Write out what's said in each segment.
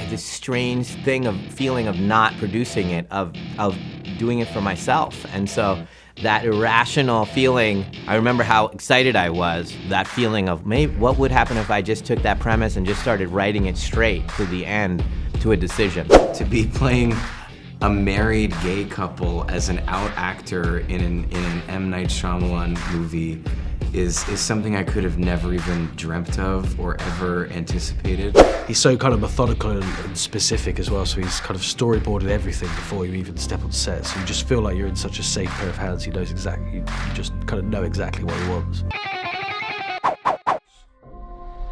had this strange feeling of not producing it, of doing it for myself. And so that irrational feeling, I remember how excited I was, that feeling of maybe what would happen if I just took that premise and just started writing it straight to the end, to a decision. To be playing a married gay couple as an out actor in an M. Night Shyamalan movie is something I could have never even dreamt of or ever anticipated. He's so kind of methodical and specific as well, so he's kind of storyboarded everything before you even step on set, so you just feel like you're in such a safe pair of hands. He knows exactly, you just kind of know exactly what he wants.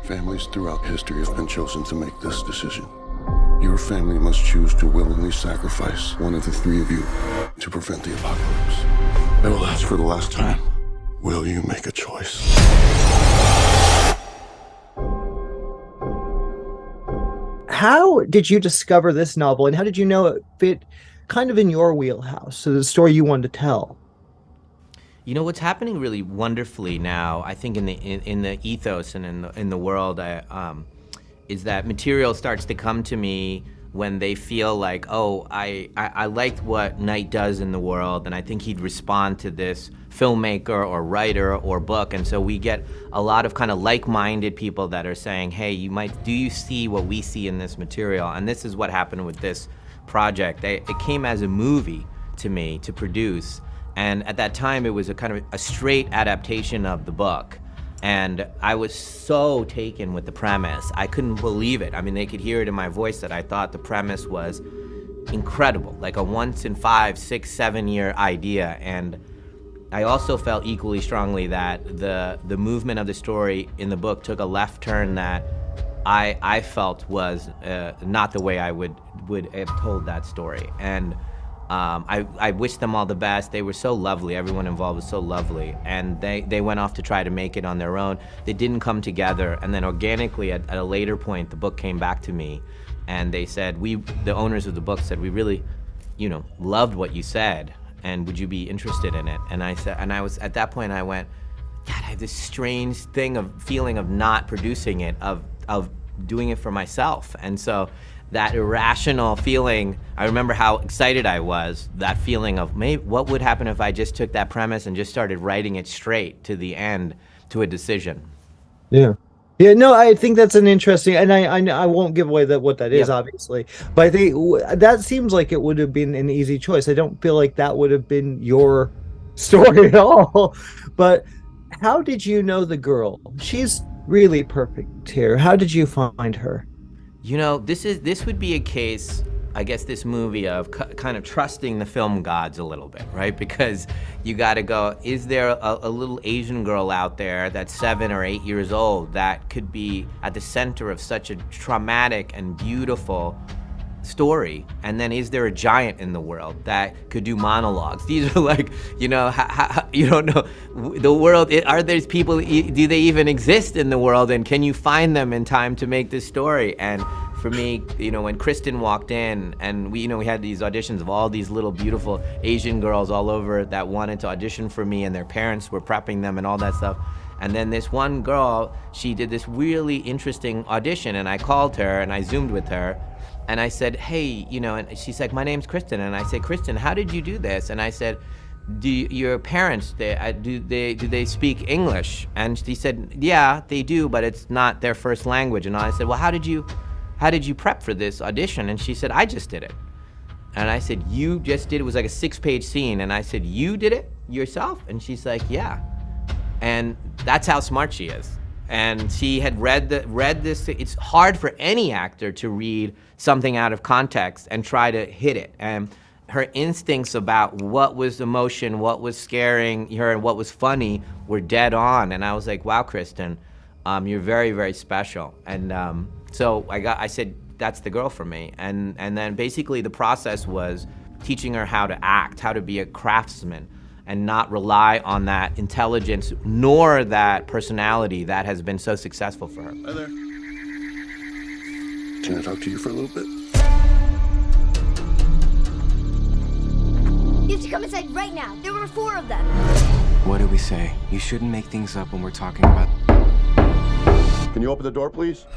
Families throughout history have been chosen to make this decision. Your family must choose to willingly sacrifice one of the three of you to prevent the apocalypse. I will ask for the last time. Will you make a choice? How did you discover this novel, and how did you know it fit kind of in your wheelhouse, so the story you wanted to tell? You know, what's happening really wonderfully now, I think in the ethos and in the world, is that material starts to come to me when they feel like, oh, I liked what Knight does in the world, and I think he'd respond to this filmmaker or writer or book. And so we get a lot of kind of like-minded people that are saying, hey, do you see what we see in this material? And this is what happened with this project. It came as a movie to me to produce, and at that time it was a kind of a straight adaptation of the book. And I was so taken with the premise. I couldn't believe it. I mean, they could hear it in my voice that I thought the premise was incredible, like a once in 5, 6, 7 year idea. And I also felt equally strongly that the movement of the story in the book took a left turn that I felt was not the way I would have told that story. And I wish them all the best. They were so lovely. Everyone involved was so lovely. And they went off to try to make it on their own. They didn't come together. And then organically, at a later point, the book came back to me. And they said, the owners of the book said, we really, loved what you said. And would you be interested in it? And I said, and I was, at that point, I went, God, I have this strange feeling of not producing it, of doing it for myself. And so that irrational feeling, I remember how excited I was, that feeling of maybe what would happen if I just took that premise and just started writing it straight to the end, to a decision. Yeah. Yeah, no, I think that's an interesting, and I won't give away what that is, obviously, but I think that seems like it would have been an easy choice. I don't feel like that would have been your story at all. But how did you know the girl? She's really perfect here. How did you find her? This would be a case, I guess, this movie of kind of trusting the film gods a little bit, right? Because you got to go, is there a little Asian girl out there that's 7 or 8 years old that could be at the center of such a traumatic and beautiful story? And then is there a giant in the world that could do monologues? These are like, you don't know the world. Are there people, do they even exist in the world? And can you find them in time to make this story? And for me, when Kristen walked in and we had these auditions of all these little beautiful Asian girls all over that wanted to audition for me, and their parents were prepping them and all that stuff. And then this one girl, she did this really interesting audition, and I called her and I Zoomed with her. And I said, hey, and she's like, my name's Kristen. And I said, Kristen, how did you do this? And I said, your parents, do they speak English? And she said, yeah, they do, but it's not their first language. And I said, well, how did you prep for this audition? And she said, I just did it. And I said, you just did it? It was like a 6-page scene. And I said, you did it yourself? And she's like, yeah. And that's how smart she is. And she had read this. It's hard for any actor to read something out of context and try to hit it. And her instincts about what was emotion, what was scaring her, and what was funny were dead on. And I was like, wow, Kristen, you're very, very special. And so I said, that's the girl for me. And then basically the process was teaching her how to act, how to be a craftsman, and not rely on that intelligence nor that personality that has been so successful for her. Hi there. Can I talk to you for a little bit? You have to come inside right now. There were 4 of them. What do we say? You shouldn't make things up when we're talking about... Can you open the door, please?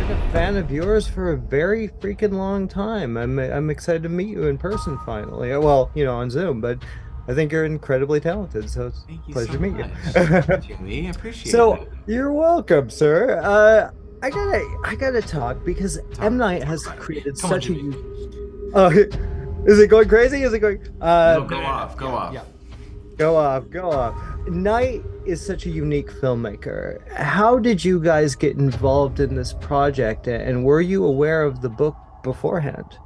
been a fan of yours for a very freaking long time. I'm excited to meet you in person finally. Well, on Zoom, but I think you're incredibly talented, so it's Thank a you pleasure so to meet much. you. Jimmy, I appreciate So that. you're welcome, sir. I gotta talk because M. Night has created Come on, such a. Jimmy. Oh, is it going crazy? Is it going? No, go off. Yeah. Go off. Knight is such a unique filmmaker. How did you guys get involved in this project, and were you aware of the book beforehand?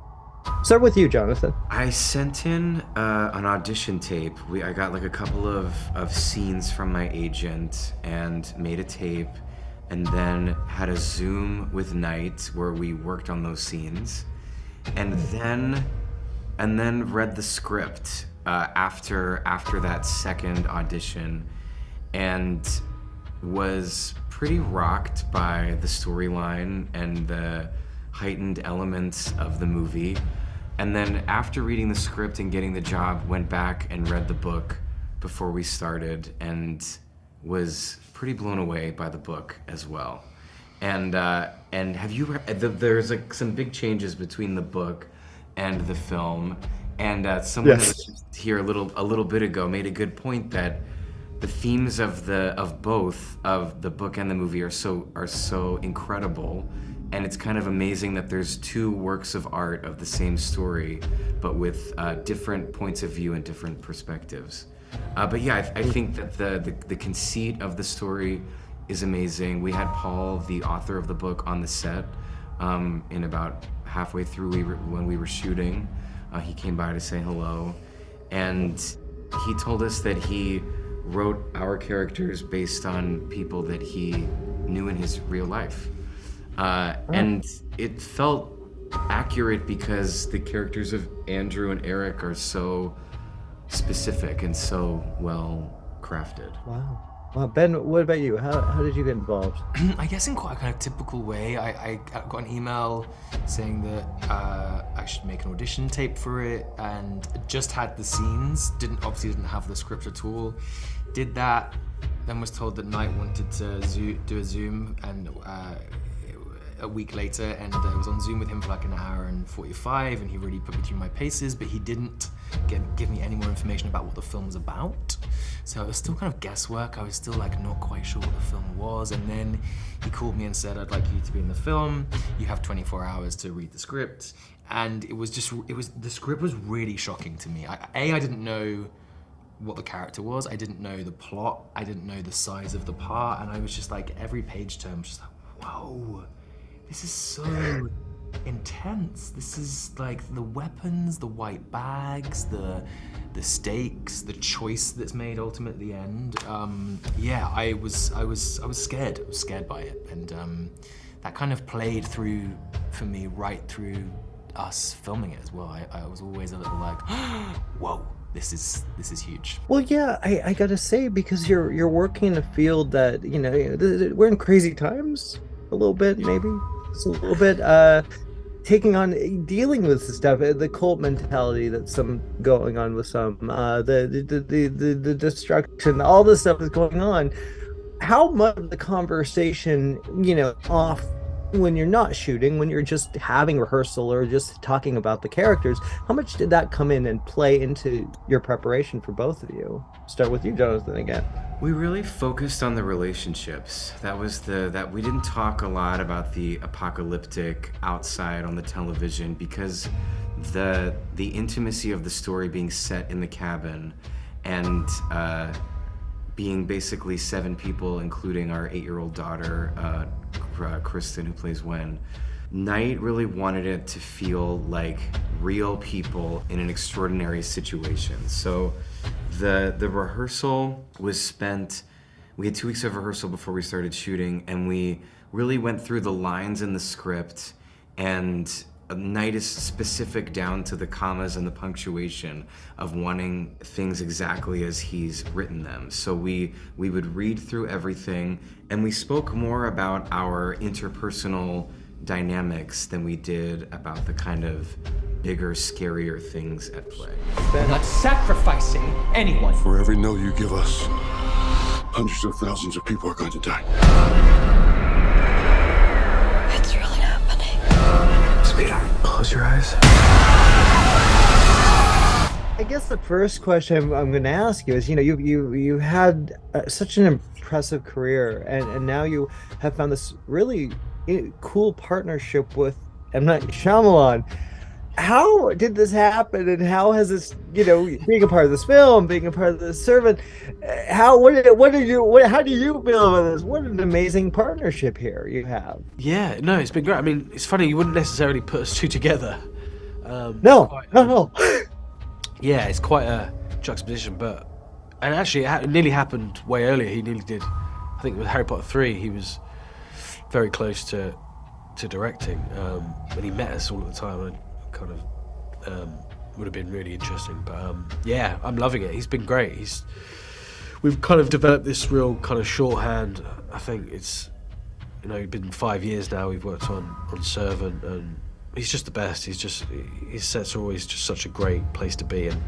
Start with you, Jonathan. I sent in an audition tape. I got like a couple of scenes from my agent and made a tape, and then had a Zoom with Knight where we worked on those scenes, and then read the script after that second audition, and was pretty rocked by the storyline and the heightened elements of the movie. And then after reading the script and getting the job, went back and read the book before we started, and was pretty blown away by the book as well. And have you read, there's like some big changes between the book and the film, and someone that was just here a little bit ago made a good point that the themes of both the book and the movie are so incredible, and it's kind of amazing that there's two works of art of the same story, but with different points of view and different perspectives. But yeah, I think that the conceit of the story is amazing. We had Paul, the author of the book, on the set in about halfway through when we were shooting. He came by to say hello, and he told us that he wrote our characters based on people that he knew in his real life. And it felt accurate because the characters of Andrew and Eric are so specific and so well crafted. Wow. Well, Ben, what about you? How did you get involved? I guess in quite a kind of typical way. I got an email saying that I should make an audition tape for it, and just had the scenes. Obviously didn't have the script at all. Did that, then was told that Knight wanted to do a Zoom, and a week later, and I was on Zoom with him for like an hour and 45, and he really put me through my paces, but he didn't give me any more information about what the film was about. So it was still kind of guesswork. I was still like not quite sure what the film was, and then he called me and said, I'd like you to be in the film. You have 24 hours to read the script. And the script was really shocking to me. I didn't know what the character was. I didn't know the plot. I didn't know the size of the part, and I was just like, every page turn was just like, whoa. This is so intense. This is like the weapons, the white bags, the stakes, the choice that's made ultimately at the end. Yeah, I was scared. I was scared by it, and that kind of played through for me right through us filming it as well. I was always a little like, whoa. This is huge. Well, yeah, I gotta say, because you're working in a field that we're in crazy times a little bit, maybe. It's a little bit dealing with this stuff, the cult mentality that's going on with some, the destruction, all this stuff is going on. How much of the conversation, off when you're not shooting, when you're just having rehearsal or just talking about the characters, how much did that come in and play into your preparation for both of you? Start with you, Jonathan, again. We really focused on the relationships. That we didn't talk a lot about the apocalyptic outside on the television, because the intimacy of the story being set in the cabin and being basically 7 people, including our 8-year-old daughter, Kristen, who plays Wen. Knight really wanted it to feel like real people in an extraordinary situation. So the rehearsal was spent, we had 2 weeks of rehearsal before we started shooting, and we really went through the lines in the script, and Knight is specific down to the commas and the punctuation of wanting things exactly as he's written them. So we would read through everything, and we spoke more about our interpersonal dynamics than we did about the kind of bigger, scarier things at play. We're not sacrificing anyone. For every no you give us, hundreds of thousands of people are going to die. It's really sweetheart. Close your eyes. I guess the first question I'm going to ask you is, you had such an impressive career, and now you have found this really cool partnership with M. Night Shyamalan. How did this happen, and how has this, being a part of this film, being a part of The Servant, how do you feel about this? What an amazing partnership here you have. Yeah, no, it's been great. I mean, it's funny, you wouldn't necessarily put us two together. No. Yeah, it's quite a juxtaposition, and actually it nearly happened way earlier. He nearly did, I think with Harry Potter 3, he was very close to directing, and he met us all at the time, and kind of would have been really interesting. But yeah, I'm loving it. He's been great. We've kind of developed this real kind of shorthand. I think it's, been 5 years now we've worked on Servant, and he's just the best. His sets are always just such a great place to be, and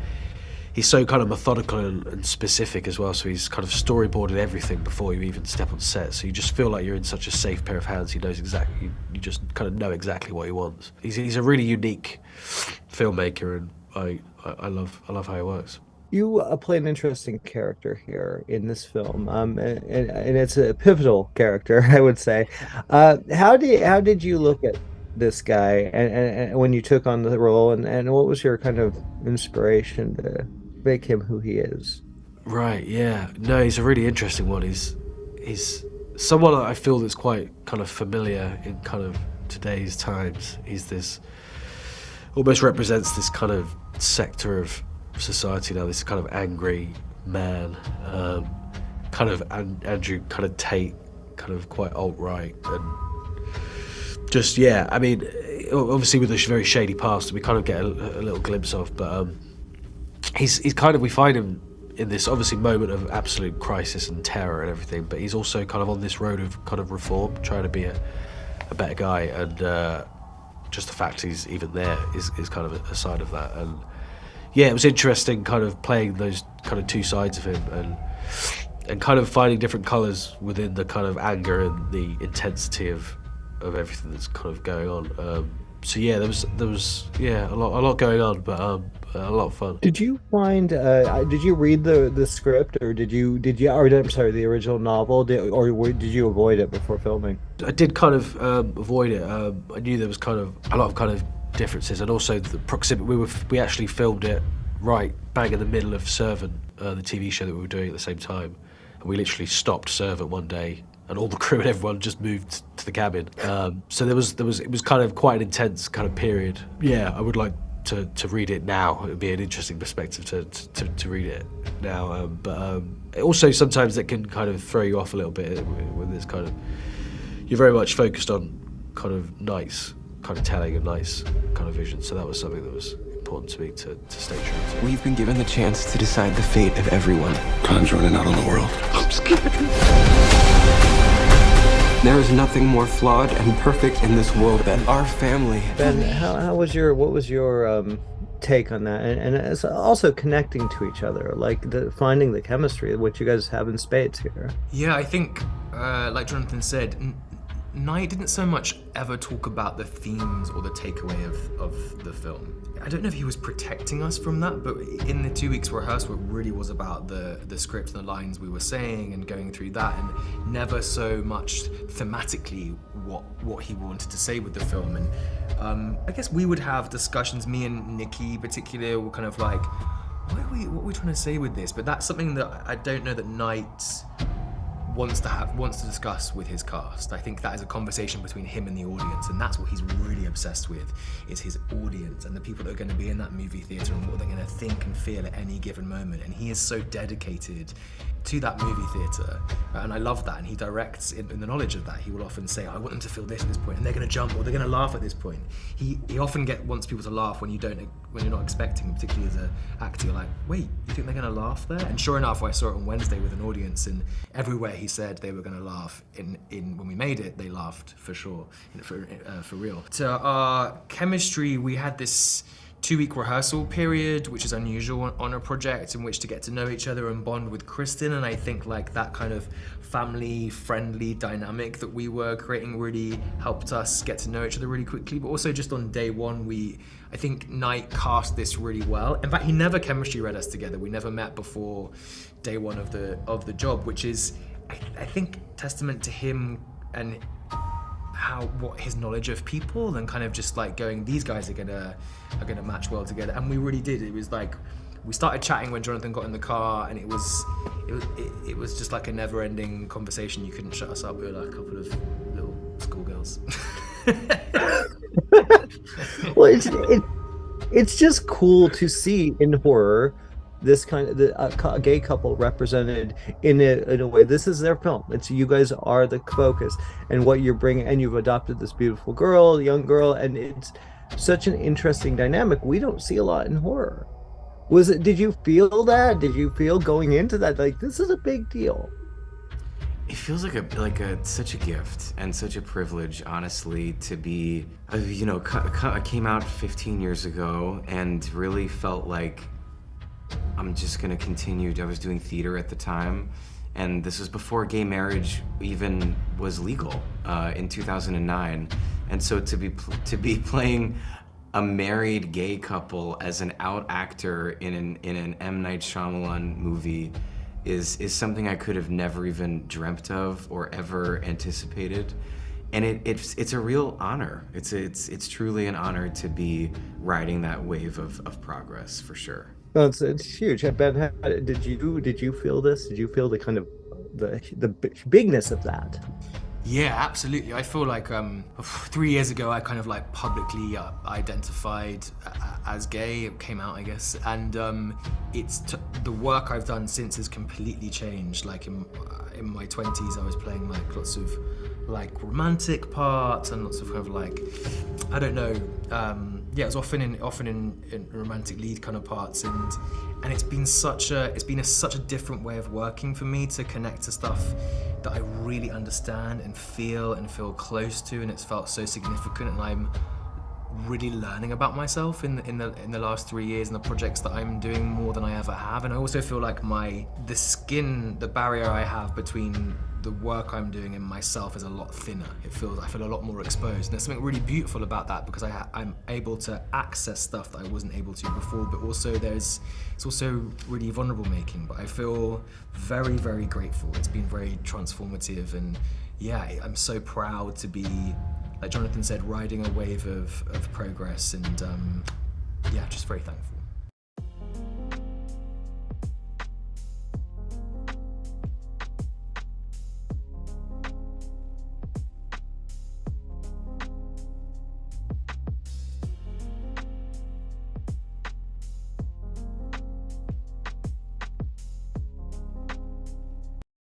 he's so kind of methodical and specific as well. So he's kind of storyboarded everything before you even step on set. So you just feel like you're in such a safe pair of hands. He knows exactly. You just kind of know exactly what he wants. He's a really unique filmmaker, and I love how he works. You play an interesting character here in this film, and it's a pivotal character, I would say. How did you look at this guy and when you took on the role, and what was your kind of inspiration to make him who he is? Right, yeah. No, he's a really interesting one. He's someone that I feel that's quite kind of familiar in kind of today's times. He's this, almost represents this kind of sector of society now, this kind of angry man, kind of Andrew kind of Tate, kind of quite alt-right, and just, yeah, I mean, obviously with a very shady past we kind of get a little glimpse of, but he's kind of, we find him in this obviously moment of absolute crisis and terror and everything, but he's also kind of on this road of kind of reform, trying to be a better guy, and just the fact he's even there is kind of a side of that. And yeah, it was interesting kind of playing those kind of two sides of him, and kind of finding different colours within the kind of anger and the intensity of everything that's kind of going on. So yeah, there was yeah a lot going on, but a lot of fun. Did you find? Did you read the script, or did you? Or I'm sorry, the original novel, or did you avoid it before filming? I did kind of avoid it. I knew there was kind of a lot of kind of differences, and also the proximity. We actually filmed it right bang in the middle of Servant, the TV show that we were doing at the same time, and we literally stopped Servant one day, and all the crew and everyone just moved to the cabin. So it was kind of quite an intense kind of period. Yeah, I would like to read it now. It would be an interesting perspective to read it now. But also sometimes it can kind of throw you off a little bit when there's kind of, you're very much focused on kind of nice kind of telling and nice kind of vision. So that was something that was important to me to stay true to. We've been given the chance to decide the fate of everyone. Time's running out on the world. I'm scared. There is nothing more flawed and perfect in this world than our family. Ben, what was your take on that, and it's also connecting to each other, like finding the chemistry which you guys have in spades here? Yeah, I think, like Jonathan said, Night didn't so much ever talk about the themes or the takeaway of the film. I don't know if he was protecting us from that, but in the 2 weeks rehearsal, it really was about the script and the lines we were saying and going through that, and never so much thematically what he wanted to say with the film. And I guess we would have discussions, me and Nikki in particular, were kind of like, what are we trying to say with this? But that's something that I don't know that Night wants to discuss with his cast. I think that is a conversation between him and the audience, and that's what he's really obsessed with, is his audience and the people that are going to be in that movie theatre and what they're going to think and feel at any given moment. And he is so dedicated to that movie theatre, and I love that. And he directs in the knowledge of that. He will often say, I want them to feel this at this point, and they're going to jump, or they're going to laugh at this point. He often wants people to laugh when you're not expecting, particularly as an actor. You're like, wait, you think they're going to laugh there? And sure enough, I saw it on Wednesday with an audience, and everywhere he said they were going to laugh in when we made it, they laughed for sure, for real. To our chemistry, we had this 2-week rehearsal period, which is unusual on a project, in which to get to know each other and bond with Kristen. And I think like that kind of family-friendly dynamic that we were creating really helped us get to know each other really quickly. But also just on day one, I think Knight cast this really well. In fact, he never chemistry read us together. We never met before day one of the job, which is, I think, testament to him and what his knowledge of people, and kind of just like going, these guys are gonna match well together. And we really did. It was like, we started chatting when Jonathan got in the car, and it was just like a never-ending conversation. You couldn't shut us up. We were like a couple of little schoolgirls. Well, it's just cool to see in horror this kind of a gay couple represented in a way. This is their film. It's, you guys are the focus, and what you're bringing, and you've adopted this beautiful girl, young girl, and it's such an interesting dynamic we don't see a lot in horror. Did you feel that? Did you feel going into that like this is a big deal? It feels like such a gift and such a privilege, honestly, to be, I came out 15 years ago and really felt like I'm just gonna continue. I was doing theater at the time, and this was before gay marriage even was legal in 2009. And so to be playing a married gay couple as an out actor in an M. Night Shyamalan movie is something I could have never even dreamt of or ever anticipated. And it's a real honor. It's truly an honor to be riding that wave of progress, for sure. No, it's huge. Ben, did you feel this? Did you feel the kind of the bigness of that? Yeah, absolutely. I feel like 3 years ago I kind of like publicly identified as gay. It came out, I guess, and the work I've done since has completely changed. Like in my 20s, I was playing like lots of like romantic parts and lots of kind of like, I don't know, it was often in romantic lead kind of parts, and it's been such a different way of working for me to connect to stuff that I really understand and feel close to, and it's felt so significant, and I'm really learning about myself in the last 3 years and the projects that I'm doing more than I ever have. And I also feel like the barrier I have between the work I'm doing and myself is a lot thinner. I feel a lot more exposed, and there's something really beautiful about that, because I'm able to access stuff that I wasn't able to before, but also it's also really vulnerable making. But I feel very, very grateful. It's been very transformative, and yeah, I'm so proud to be, like Jonathan said, riding a wave of progress, and just very thankful.